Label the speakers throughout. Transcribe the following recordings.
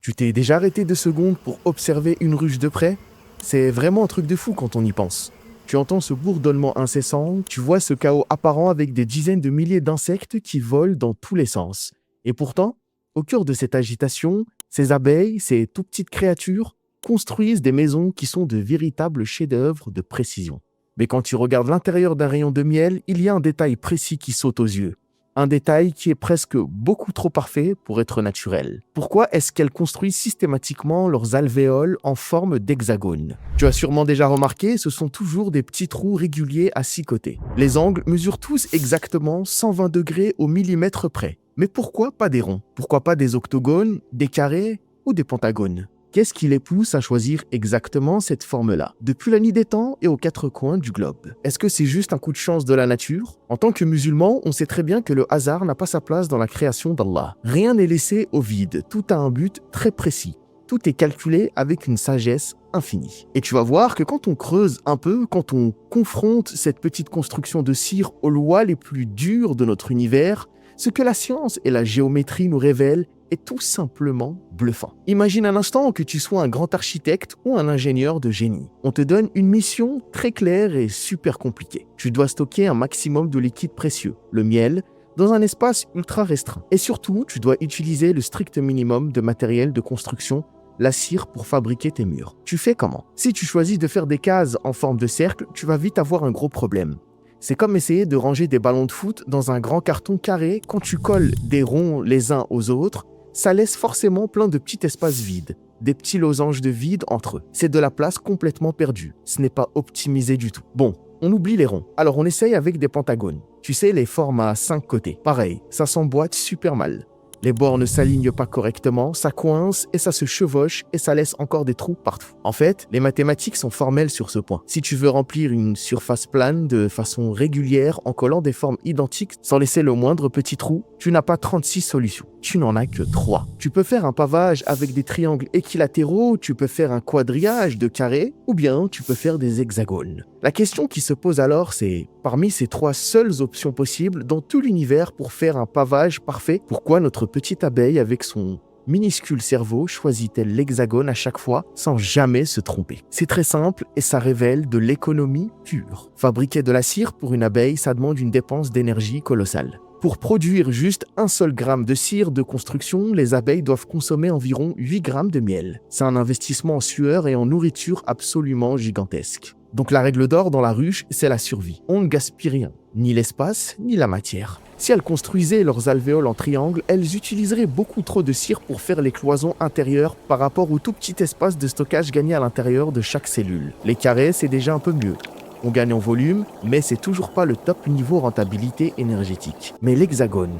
Speaker 1: Tu t'es déjà arrêté 2 secondes pour observer une ruche de près? C'est vraiment un truc de fou quand on y pense. Tu entends ce bourdonnement incessant, tu vois ce chaos apparent avec des dizaines de milliers d'insectes qui volent dans tous les sens. Et pourtant, au cœur de cette agitation, ces abeilles, ces tout petites créatures, construisent des maisons qui sont de véritables chefs-d'œuvre de précision. Mais quand tu regardes l'intérieur d'un rayon de miel, il y a un détail précis qui saute aux yeux. Un détail qui est presque beaucoup trop parfait pour être naturel. Pourquoi est-ce qu'elles construisent systématiquement leurs alvéoles en forme d'hexagone? Tu as sûrement déjà remarqué, ce sont toujours des petits trous réguliers à 6 côtés. Les angles mesurent tous exactement 120 degrés au millimètre près. Mais pourquoi pas des ronds? Pourquoi pas des octogones, des carrés ou des pentagones? Qu'est-ce qui les pousse à choisir exactement cette forme-là, depuis la nuit des temps et aux 4 coins du globe? Est-ce que c'est juste un coup de chance de la nature? En tant que musulman, on sait très bien que le hasard n'a pas sa place dans la création d'Allah. Rien n'est laissé au vide, tout a un but très précis. Tout est calculé avec une sagesse infinie. Et tu vas voir que quand on creuse un peu, quand on confronte cette petite construction de cire aux lois les plus dures de notre univers, ce que la science et la géométrie nous révèlent est tout simplement bluffant. Imagine un instant que tu sois un grand architecte ou un ingénieur de génie. On te donne une mission très claire et super compliquée. Tu dois stocker un maximum de liquide précieux, le miel, dans un espace ultra restreint. Et surtout, tu dois utiliser le strict minimum de matériel de construction, la cire, pour fabriquer tes murs. Tu fais comment? Si tu choisis de faire des cases en forme de cercle, tu vas vite avoir un gros problème. C'est comme essayer de ranger des ballons de foot dans un grand carton carré. Quand tu colles des ronds les uns aux autres, ça laisse forcément plein de petits espaces vides, des petits losanges de vide entre eux. C'est de la place complètement perdue. Ce n'est pas optimisé du tout. Bon, on oublie les ronds. Alors on essaye avec des pentagones. Tu sais, les formes à 5 côtés. Pareil, ça s'emboîte super mal. Les bords ne s'alignent pas correctement, ça coince et ça se chevauche et ça laisse encore des trous partout. En fait, les mathématiques sont formelles sur ce point. Si tu veux remplir une surface plane de façon régulière en collant des formes identiques sans laisser le moindre petit trou, tu n'as pas 36 solutions. Tu n'en as que 3. Tu peux faire un pavage avec des triangles équilatéraux, tu peux faire un quadrillage de carrés, ou bien tu peux faire des hexagones. La question qui se pose alors, c'est, parmi ces 3 seules options possibles dans tout l'univers pour faire un pavage parfait, pourquoi notre petite abeille avec son minuscule cerveau choisit-elle l'hexagone à chaque fois sans jamais se tromper? C'est très simple et ça révèle de l'économie pure. Fabriquer de la cire pour une abeille, ça demande une dépense d'énergie colossale. Pour produire juste un seul gramme de cire de construction, les abeilles doivent consommer environ 8 grammes de miel. C'est un investissement en sueur et en nourriture absolument gigantesque. Donc la règle d'or dans la ruche, c'est la survie. On ne gaspille rien, ni l'espace, ni la matière. Si elles construisaient leurs alvéoles en triangle, elles utiliseraient beaucoup trop de cire pour faire les cloisons intérieures par rapport au tout petit espace de stockage gagné à l'intérieur de chaque cellule. Les carrés, c'est déjà un peu mieux. On gagne en volume, mais c'est toujours pas le top niveau rentabilité énergétique. Mais l'hexagone,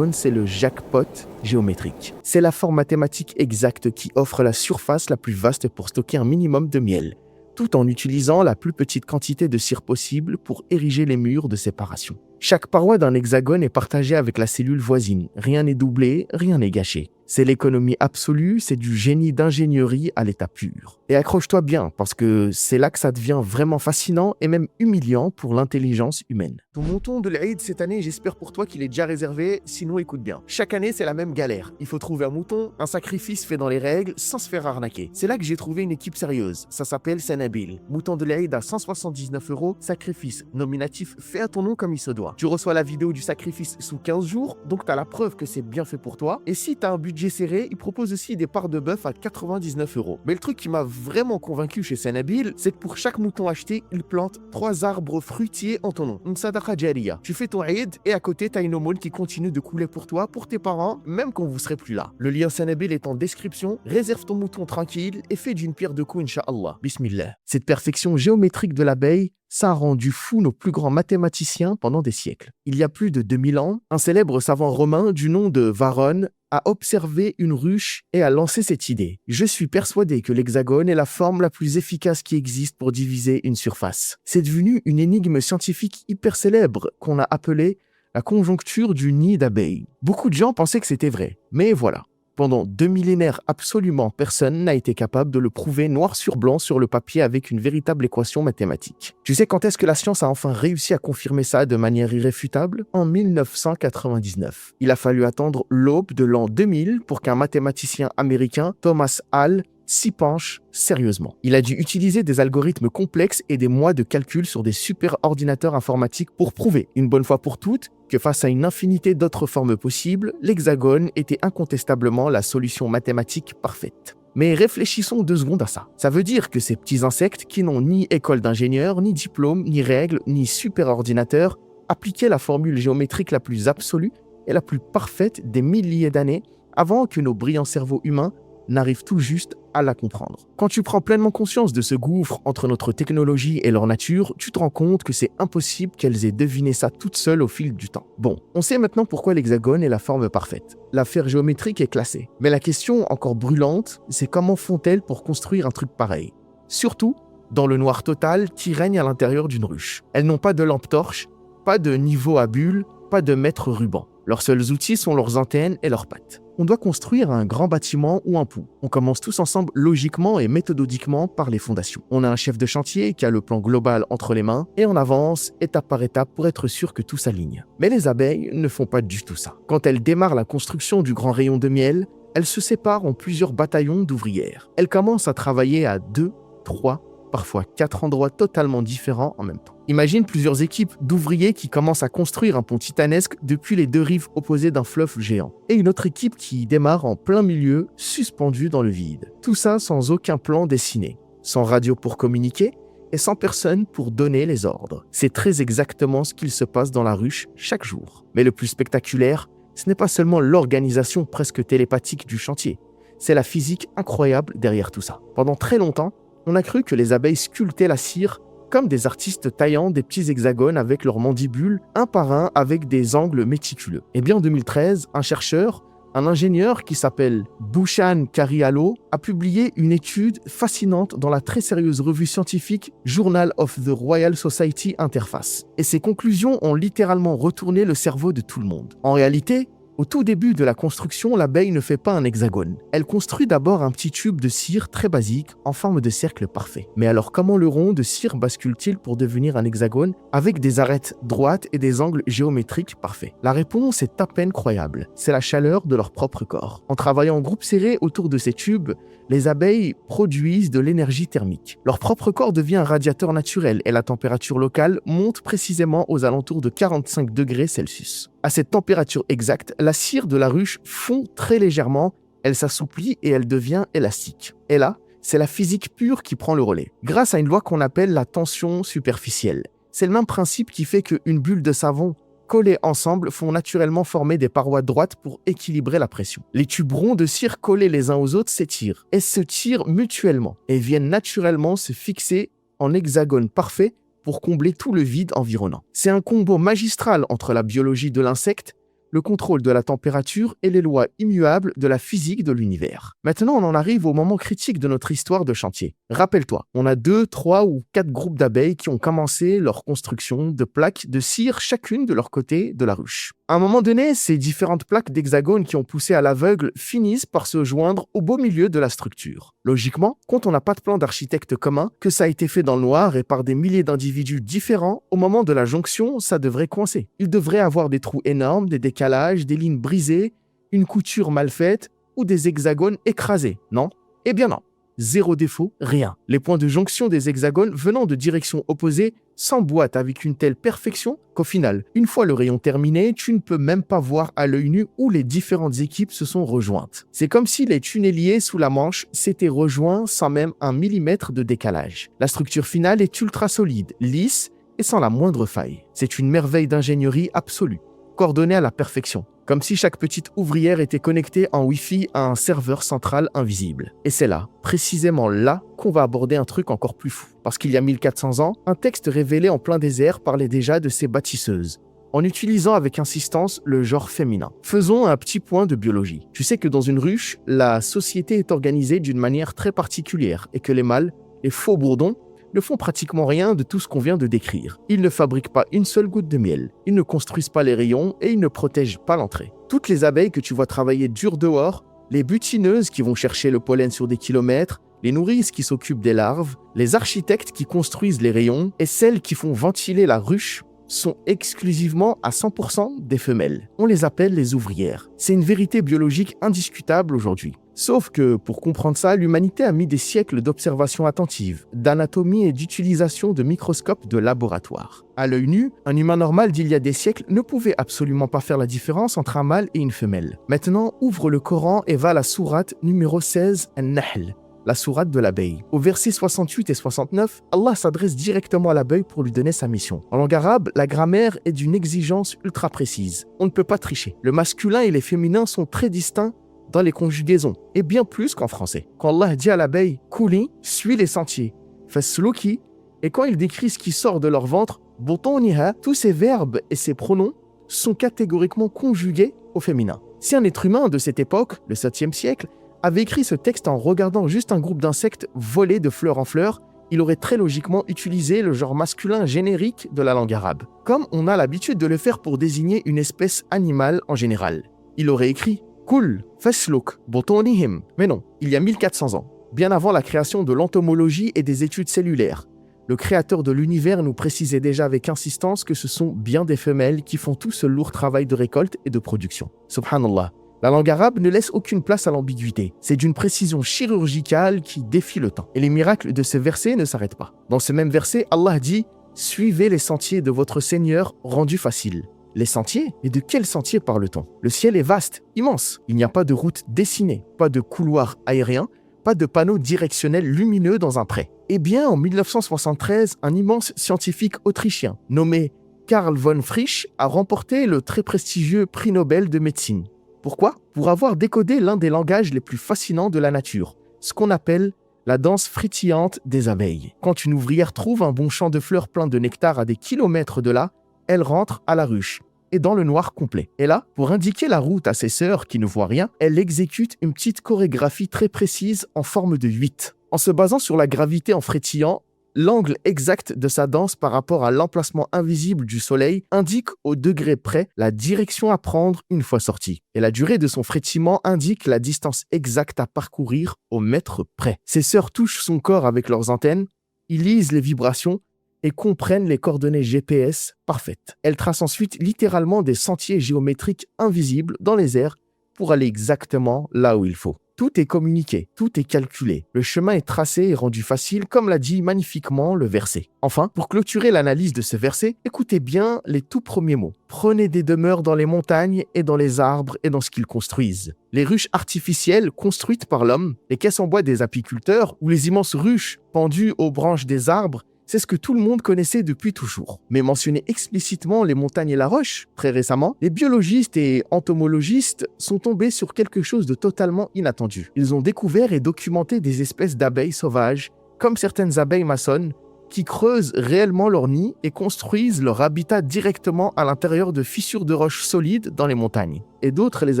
Speaker 1: c'est le jackpot géométrique. C'est la forme mathématique exacte qui offre la surface la plus vaste pour stocker un minimum de miel, tout en utilisant la plus petite quantité de cire possible pour ériger les murs de séparation. Chaque paroi d'un hexagone est partagée avec la cellule voisine. Rien n'est doublé, rien n'est gâché. C'est l'économie absolue, c'est du génie d'ingénierie à l'état pur. Et accroche-toi bien, parce que c'est là que ça devient vraiment fascinant et même humiliant pour l'intelligence humaine. Ton mouton de l'Aïd cette année, j'espère pour toi qu'il est déjà réservé, sinon écoute bien. Chaque année, c'est la même galère. Il faut trouver un mouton, un sacrifice fait dans les règles, sans se faire arnaquer. C'est là que j'ai trouvé une équipe sérieuse. Ça s'appelle Sanabil. Mouton de l'Aïd à 179 €, sacrifice nominatif fait à ton nom comme il se doit. Tu reçois la vidéo du sacrifice sous 15 jours, donc t'as la preuve que c'est bien fait pour toi. Et si t'as un budget serré, il propose aussi des parts de bœuf à 99 €. Mais le truc qui m'a vraiment convaincu chez Sanabil, c'est que pour chaque mouton acheté, il plante 3 arbres fruitiers en ton nom. Une sadaqa jariya. Tu fais ton Eid et à côté, t'as une aumône qui continue de couler pour toi, pour tes parents, même quand vous serez plus là. Le lien Sanabil est en description. Réserve ton mouton tranquille et fais d'une pierre deux coups, Inch'Allah. Bismillah. Cette perfection géométrique de l'abeille, ça a rendu fou nos plus grands mathématiciens pendant des siècles. Il y a plus de 2000 ans, un célèbre savant romain du nom de Varron a observé une ruche et a lancé cette idée. Je suis persuadé que l'hexagone est la forme la plus efficace qui existe pour diviser une surface. C'est devenu une énigme scientifique hyper célèbre qu'on a appelée la conjoncture du nid d'abeille. Beaucoup de gens pensaient que c'était vrai, mais voilà. Pendant 2 millénaires, absolument personne n'a été capable de le prouver noir sur blanc sur le papier avec une véritable équation mathématique. Tu sais quand est-ce que la science a enfin réussi à confirmer ça de manière irréfutable? En 1999. Il a fallu attendre l'aube de l'an 2000 pour qu'un mathématicien américain, Thomas Hall, s'y penche sérieusement. Il a dû utiliser des algorithmes complexes et des mois de calcul sur des super ordinateurs informatiques pour prouver, une bonne fois pour toutes, que face à une infinité d'autres formes possibles, l'hexagone était incontestablement la solution mathématique parfaite. Mais réfléchissons 2 secondes à ça. Ça veut dire que ces petits insectes qui n'ont ni école d'ingénieur, ni diplôme, ni règles, ni super ordinateur, appliquaient la formule géométrique la plus absolue et la plus parfaite des milliers d'années avant que nos brillants cerveaux humains n'arrivent tout juste à la comprendre. Quand tu prends pleinement conscience de ce gouffre entre notre technologie et leur nature, tu te rends compte que c'est impossible qu'elles aient deviné ça toutes seules au fil du temps. Bon, on sait maintenant pourquoi l'hexagone est la forme parfaite. L'affaire géométrique est classée. Mais la question encore brûlante, c'est comment font-elles pour construire un truc pareil? Surtout dans le noir total qui règne à l'intérieur d'une ruche. Elles n'ont pas de lampe torche, pas de niveau à bulles, pas de mètre ruban. Leurs seuls outils sont leurs antennes et leurs pattes. On doit construire un grand bâtiment ou un pont. On commence tous ensemble logiquement et méthodiquement par les fondations. On a un chef de chantier qui a le plan global entre les mains et on avance étape par étape pour être sûr que tout s'aligne. Mais les abeilles ne font pas du tout ça. Quand elles démarrent la construction du grand rayon de miel, elles se séparent en plusieurs bataillons d'ouvrières. Elles commencent à travailler à 2, 3, parfois 4 endroits totalement différents en même temps. Imagine plusieurs équipes d'ouvriers qui commencent à construire un pont titanesque depuis les 2 rives opposées d'un fleuve géant. Et une autre équipe qui démarre en plein milieu, suspendue dans le vide. Tout ça sans aucun plan dessiné, sans radio pour communiquer et sans personne pour donner les ordres. C'est très exactement ce qu'il se passe dans la ruche chaque jour. Mais le plus spectaculaire, ce n'est pas seulement l'organisation presque télépathique du chantier, c'est la physique incroyable derrière tout ça. Pendant très longtemps, on a cru que les abeilles sculptaient la cire comme des artistes taillant des petits hexagones avec leurs mandibules, un par un avec des angles méticuleux. Et bien en 2013, un chercheur, un ingénieur qui s'appelle Bhushan Karialo, a publié une étude fascinante dans la très sérieuse revue scientifique Journal of the Royal Society Interface. Et ses conclusions ont littéralement retourné le cerveau de tout le monde. En réalité, au tout début de la construction, l'abeille ne fait pas un hexagone. Elle construit d'abord un petit tube de cire très basique, en forme de cercle parfait. Mais alors comment le rond de cire bascule-t-il pour devenir un hexagone avec des arêtes droites et des angles géométriques parfaits? La réponse est à peine croyable. C'est la chaleur de leur propre corps. En travaillant en groupe serré autour de ces tubes, les abeilles produisent de l'énergie thermique. Leur propre corps devient un radiateur naturel et la température locale monte précisément aux alentours de 45 degrés Celsius. À cette température exacte, la cire de la ruche fond très légèrement, elle s'assouplit et elle devient élastique. Et là, c'est la physique pure qui prend le relais, grâce à une loi qu'on appelle la tension superficielle. C'est le même principe qui fait qu'une bulle de savon collées ensemble font naturellement former des parois droites pour équilibrer la pression. Les tubes ronds de cire collés les uns aux autres s'étirent et se tirent mutuellement et viennent naturellement se fixer en hexagone parfait pour combler tout le vide environnant. C'est un combo magistral entre la biologie de l'insecte, le contrôle de la température et les lois immuables de la physique de l'univers. Maintenant, on en arrive au moment critique de notre histoire de chantier. Rappelle-toi, on a 2, 3 ou 4 groupes d'abeilles qui ont commencé leur construction de plaques de cire chacune de leur côté de la ruche. À un moment donné, ces différentes plaques d'hexagones qui ont poussé à l'aveugle finissent par se joindre au beau milieu de la structure. Logiquement, quand on n'a pas de plan d'architecte commun, que ça a été fait dans le noir et par des milliers d'individus différents, au moment de la jonction, ça devrait coincer. Il devrait avoir des trous énormes, des décalages, des lignes brisées, une couture mal faite ou des hexagones écrasés, non? Eh bien non. Zéro défaut, rien. Les points de jonction des hexagones venant de directions opposées s'emboîtent avec une telle perfection qu'au final, une fois le rayon terminé, tu ne peux même pas voir à l'œil nu où les différentes équipes se sont rejointes. C'est comme si les tunneliers sous la Manche s'étaient rejoints sans même 1 millimètre de décalage. La structure finale est ultra solide, lisse et sans la moindre faille. C'est une merveille d'ingénierie absolue, coordonnée à la perfection. Comme si chaque petite ouvrière était connectée en Wi-Fi à un serveur central invisible. Et c'est là, précisément là, qu'on va aborder un truc encore plus fou. Parce qu'il y a 1400 ans, un texte révélé en plein désert parlait déjà de ces bâtisseuses, en utilisant avec insistance le genre féminin. Faisons un petit point de biologie. Tu sais que dans une ruche, la société est organisée d'une manière très particulière et que les mâles, les faux bourdons, ne font pratiquement rien de tout ce qu'on vient de décrire. Ils ne fabriquent pas une seule goutte de miel, ils ne construisent pas les rayons et ils ne protègent pas l'entrée. Toutes les abeilles que tu vois travailler dur dehors les butineuses qui vont chercher le pollen sur des kilomètres, les nourrices qui s'occupent des larves, les architectes qui construisent les rayons et celles qui font ventiler la ruche sont exclusivement à 100% des femelles. On les appelle les ouvrières. C'est une vérité biologique indiscutable aujourd'hui. Sauf que, pour comprendre ça, l'humanité a mis des siècles d'observation attentive, d'anatomie et d'utilisation de microscopes de laboratoire. À l'œil nu, un humain normal d'il y a des siècles ne pouvait absolument pas faire la différence entre un mâle et une femelle. Maintenant, ouvre le Coran et va à la sourate numéro 16, An-Nahl, la sourate de l'abeille. Au verset 68 et 69, Allah s'adresse directement à l'abeille pour lui donner sa mission. En langue arabe, la grammaire est d'une exigence ultra précise. On ne peut pas tricher. Le masculin et les féminins sont très distincts dans les conjugaisons, et bien plus qu'en français. Quand Allah dit à l'abeille « Kouli », suis les sentiers, « Fasluki », et quand il décrit ce qui sort de leur ventre, « Botoniha », tous ces verbes et ces pronoms sont catégoriquement conjugués au féminin. Si un être humain de cette époque, le 7e siècle, avait écrit ce texte en regardant juste un groupe d'insectes voler de fleur en fleur, il aurait très logiquement utilisé le genre masculin générique de la langue arabe, comme on a l'habitude de le faire pour désigner une espèce animale en général. Il aurait écrit Kul, fasluk, botonihim. Mais non, il y a 1400 ans, bien avant la création de l'entomologie et des études cellulaires. Le créateur de l'univers nous précisait déjà avec insistance que ce sont bien des femelles qui font tout ce lourd travail de récolte et de production. Subhanallah. La langue arabe ne laisse aucune place à l'ambiguïté. C'est d'une précision chirurgicale qui défie le temps. Et les miracles de ce verset ne s'arrêtent pas. Dans ce même verset, Allah dit « Suivez les sentiers de votre Seigneur rendus faciles ». Les sentiers? Et de quels sentiers parle-t-on? Le ciel est vaste, immense. Il n'y a pas de route dessinée, pas de couloir aérien, pas de panneau directionnel lumineux dans un pré. Eh bien, en 1973, un immense scientifique autrichien nommé Karl von Frisch a remporté le très prestigieux prix Nobel de médecine. Pourquoi? Pour avoir décodé l'un des langages les plus fascinants de la nature, ce qu'on appelle la danse frétillante des abeilles. Quand une ouvrière trouve un bon champ de fleurs plein de nectar à des kilomètres de là, elle rentre à la ruche, et dans le noir complet. Et là, pour indiquer la route à ses sœurs qui ne voient rien, elle exécute une petite chorégraphie très précise en forme de 8. En se basant sur la gravité en frétillant, l'angle exact de sa danse par rapport à l'emplacement invisible du soleil indique au degré près la direction à prendre une fois sorti. Et la durée de son frétillement indique la distance exacte à parcourir au mètre près. Ses sœurs touchent son corps avec leurs antennes, ils lisent les vibrations et comprennent les coordonnées GPS parfaites. Elles tracent ensuite littéralement des sentiers géométriques invisibles dans les airs pour aller exactement là où il faut. Tout est communiqué, tout est calculé. Le chemin est tracé et rendu facile, comme l'a dit magnifiquement le verset. Enfin, pour clôturer l'analyse de ce verset, écoutez bien les tout premiers mots. Prenez des demeures dans les montagnes et dans les arbres et dans ce qu'ils construisent. Les ruches artificielles construites par l'homme, les caisses en bois des apiculteurs ou les immenses ruches pendues aux branches des arbres, c'est ce que tout le monde connaissait depuis toujours. Mais mentionner explicitement les montagnes et la roche, très récemment, les biologistes et entomologistes sont tombés sur quelque chose de totalement inattendu. Ils ont découvert et documenté des espèces d'abeilles sauvages, comme certaines abeilles maçonnes, qui creusent réellement leur nid et construisent leur habitat directement à l'intérieur de fissures de roches solides dans les montagnes. Et d'autres, les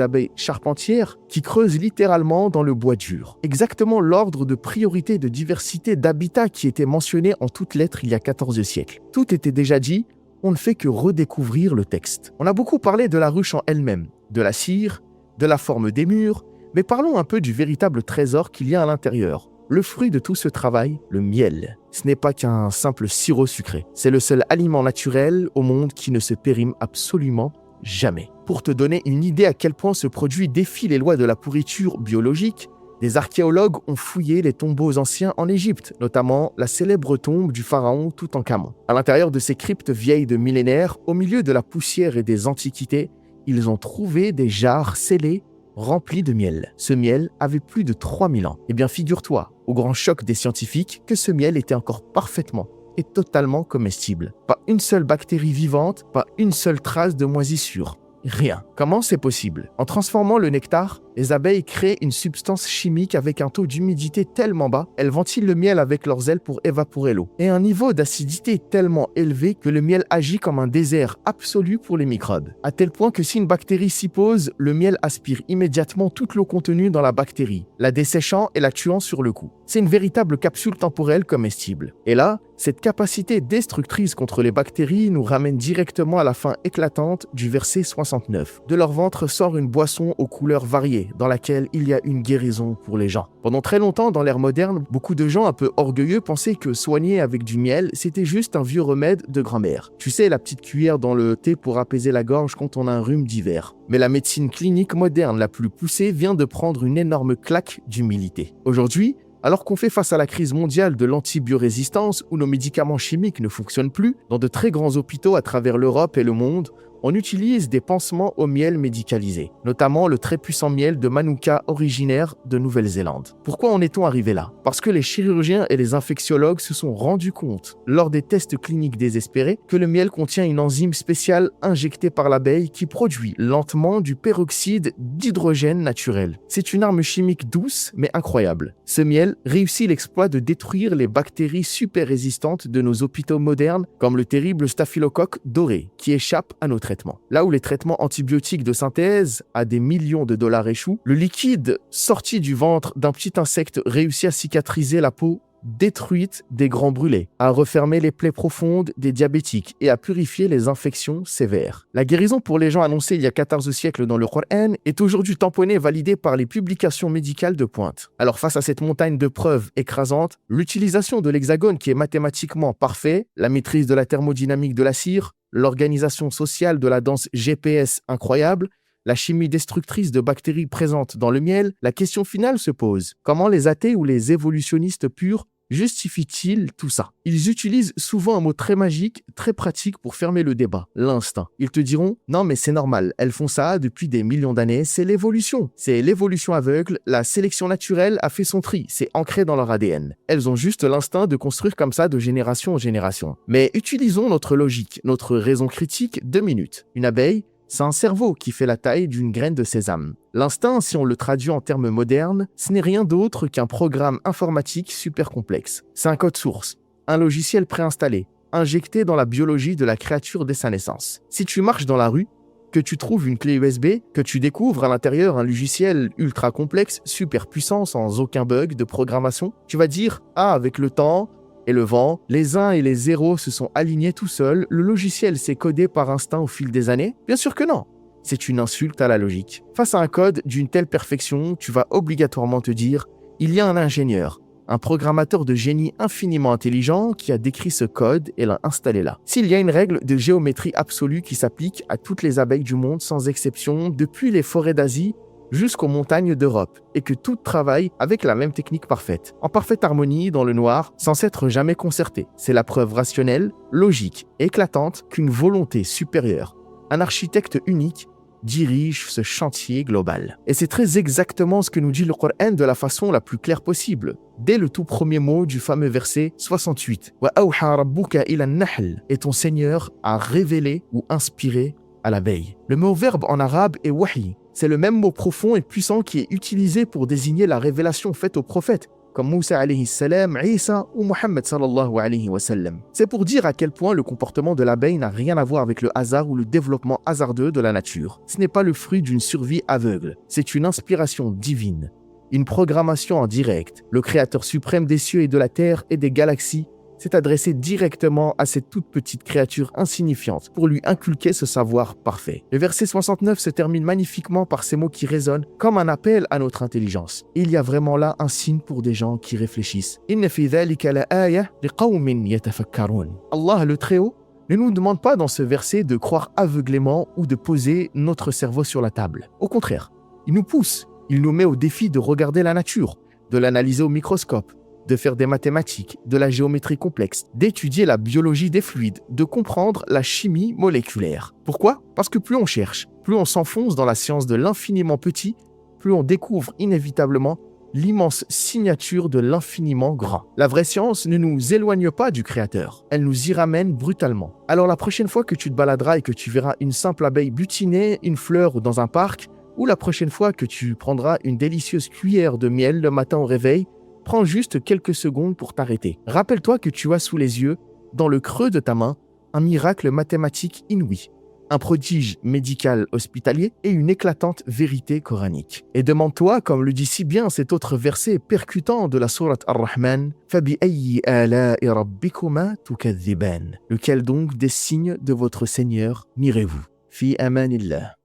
Speaker 1: abeilles charpentières, qui creusent littéralement dans le bois dur. Exactement l'ordre de priorité de diversité d'habitat qui était mentionné en toutes lettres il y a 14 siècles. Tout était déjà dit, on ne fait que redécouvrir le texte. On a beaucoup parlé de la ruche en elle-même, de la cire, de la forme des murs, mais parlons un peu du véritable trésor qu'il y a à l'intérieur. Le fruit de tout ce travail, le miel. Ce n'est pas qu'un simple sirop sucré. C'est le seul aliment naturel au monde qui ne se périme absolument jamais. Pour te donner une idée à quel point ce produit défie les lois de la pourriture biologique, des archéologues ont fouillé les tombeaux anciens en Égypte, notamment la célèbre tombe du pharaon Toutankhamon. À l'intérieur de ces cryptes vieilles de millénaires, au milieu de la poussière et des antiquités, ils ont trouvé des jarres scellées rempli de miel. Ce miel avait plus de 3000 ans. Eh bien, figure-toi, au grand choc des scientifiques, que ce miel était encore parfaitement et totalement comestible. Pas une seule bactérie vivante, pas une seule trace de moisissure. Rien. Comment c'est possible? En transformant le nectar, les abeilles créent une substance chimique avec un taux d'humidité tellement bas, elles ventilent le miel avec leurs ailes pour évaporer l'eau. Et un niveau d'acidité tellement élevé que le miel agit comme un désert absolu pour les microbes. À tel point que si une bactérie s'y pose, le miel aspire immédiatement toute l'eau contenue dans la bactérie, la desséchant et la tuant sur le coup. C'est une véritable capsule temporelle comestible. Et là, cette capacité destructrice contre les bactéries nous ramène directement à la fin éclatante du verset 69. De leur ventre sort une boisson aux couleurs variées, vérité dans laquelle il y a une guérison pour les gens. Pendant très longtemps, dans l'ère moderne, beaucoup de gens un peu orgueilleux pensaient que soigner avec du miel, c'était juste un vieux remède de grand-mère. Tu sais, la petite cuillère dans le thé pour apaiser la gorge quand on a un rhume d'hiver. Mais la médecine clinique moderne la plus poussée vient de prendre une énorme claque d'humilité. Aujourd'hui, alors qu'on fait face à la crise mondiale de l'antibiorésistance où nos médicaments chimiques ne fonctionnent plus, dans de très grands hôpitaux à travers l'Europe et le monde, on utilise des pansements au miel médicalisé, notamment le très puissant miel de Manuka originaire de Nouvelle-Zélande. Pourquoi en est-on arrivé là? Parce que les chirurgiens et les infectiologues se sont rendus compte, lors des tests cliniques désespérés, que le miel contient une enzyme spéciale injectée par l'abeille qui produit lentement du peroxyde d'hydrogène naturel. C'est une arme chimique douce mais incroyable. Ce miel réussit l'exploit de détruire les bactéries super résistantes de nos hôpitaux modernes, comme le terrible staphylocoque doré, qui échappe à nos traitements. Là où les traitements antibiotiques de synthèse à des millions de dollars échouent, le liquide sorti du ventre d'un petit insecte réussit à cicatriser la peau détruite des grands brûlés, à refermer les plaies profondes des diabétiques et à purifier les infections sévères. La guérison pour les gens annoncée il y a 14 siècles dans le Coran est aujourd'hui tamponnée et validée par les publications médicales de pointe. Alors face à cette montagne de preuves écrasantes, l'utilisation de l'hexagone qui est mathématiquement parfait, la maîtrise de la thermodynamique de la cire, l'organisation sociale de la danse GPS incroyable, la chimie destructrice de bactéries présentes dans le miel, la question finale se pose. Comment les athées ou les évolutionnistes purs justifient-ils tout ça? Ils utilisent souvent un mot très magique, très pratique pour fermer le débat, l'instinct. Ils te diront « Non mais c'est normal, elles font ça depuis des millions d'années, c'est l'évolution. C'est l'évolution aveugle, la sélection naturelle a fait son tri, c'est ancré dans leur ADN. Elles ont juste l'instinct de construire comme ça de génération en génération. » Mais utilisons notre logique, notre raison critique 2 minutes. Une abeille, c'est un cerveau qui fait la taille d'une graine de sésame. L'instinct, si on le traduit en termes modernes, ce n'est rien d'autre qu'un programme informatique super complexe. C'est un code source, un logiciel préinstallé, injecté dans la biologie de la créature dès sa naissance. Si tu marches dans la rue, que tu trouves une clé USB, que tu découvres à l'intérieur un logiciel ultra complexe, super puissant, sans aucun bug de programmation, tu vas dire « Ah, avec le temps, et le vent, les 1 et les 0 se sont alignés tout seuls, le logiciel s'est codé par instinct au fil des années ?» Bien sûr que non. C'est une insulte à la logique. Face à un code d'une telle perfection, tu vas obligatoirement te dire « Il y a un ingénieur, un programmateur de génie infiniment intelligent qui a décrit ce code et l'a installé là. » S'il y a une règle de géométrie absolue qui s'applique à toutes les abeilles du monde sans exception, depuis les forêts d'Asie jusqu'aux montagnes d'Europe, et que toutes travaillent avec la même technique parfaite, en parfaite harmonie dans le noir, sans s'être jamais concertées. C'est la preuve rationnelle, logique, éclatante qu'une volonté supérieure, un architecte unique, dirige ce chantier global. Et c'est très exactement ce que nous dit le Coran de la façon la plus claire possible. Dès le tout premier mot du fameux verset 68, « Wa awha rabbuka ila an-nahl » et ton Seigneur a révélé ou inspiré à l'abeille. Le mot verbe en arabe est wahi. C'est le même mot profond et puissant qui est utilisé pour désigner la révélation faite aux prophètes, comme Moussa alayhi salam, Isa ou Mohammed sallallahu alayhi wa sallam. C'est pour dire à quel point le comportement de l'abeille n'a rien à voir avec le hasard ou le développement hasardeux de la nature. Ce n'est pas le fruit d'une survie aveugle, c'est une inspiration divine, une programmation en direct. Le Créateur suprême des cieux et de la terre et des galaxies s'est adressé directement à cette toute petite créature insignifiante pour lui inculquer ce savoir parfait. Le verset 69 se termine magnifiquement par ces mots qui résonnent comme un appel à notre intelligence. Il y a vraiment là un signe pour des gens qui réfléchissent. Inna fi dhalika la aya liqawmin yatafakkarun. Allah le Très-Haut ne nous demande pas dans ce verset de croire aveuglément ou de poser notre cerveau sur la table. Au contraire, il nous pousse, il nous met au défi de regarder la nature, de l'analyser au microscope, de faire des mathématiques, de la géométrie complexe, d'étudier la biologie des fluides, de comprendre la chimie moléculaire. Pourquoi? Parce que plus on cherche, plus on s'enfonce dans la science de l'infiniment petit, plus on découvre inévitablement l'immense signature de l'infiniment grand. La vraie science ne nous éloigne pas du Créateur, elle nous y ramène brutalement. Alors la prochaine fois que tu te baladeras et que tu verras une simple abeille butiner une fleur dans un parc, ou la prochaine fois que tu prendras une délicieuse cuillère de miel le matin au réveil, prends juste quelques secondes pour t'arrêter. Rappelle-toi que tu as sous les yeux, dans le creux de ta main, un miracle mathématique inouï, un prodige médical hospitalier et une éclatante vérité coranique. Et demande-toi, comme le dit si bien cet autre verset percutant de la sourate Ar-Rahman, فَبِأَيِّ آلَاءِ رَبِّكُمَا تُكَذِّبَانِ. Lequel donc des signes de votre Seigneur nirez-vous? Fi amanillah.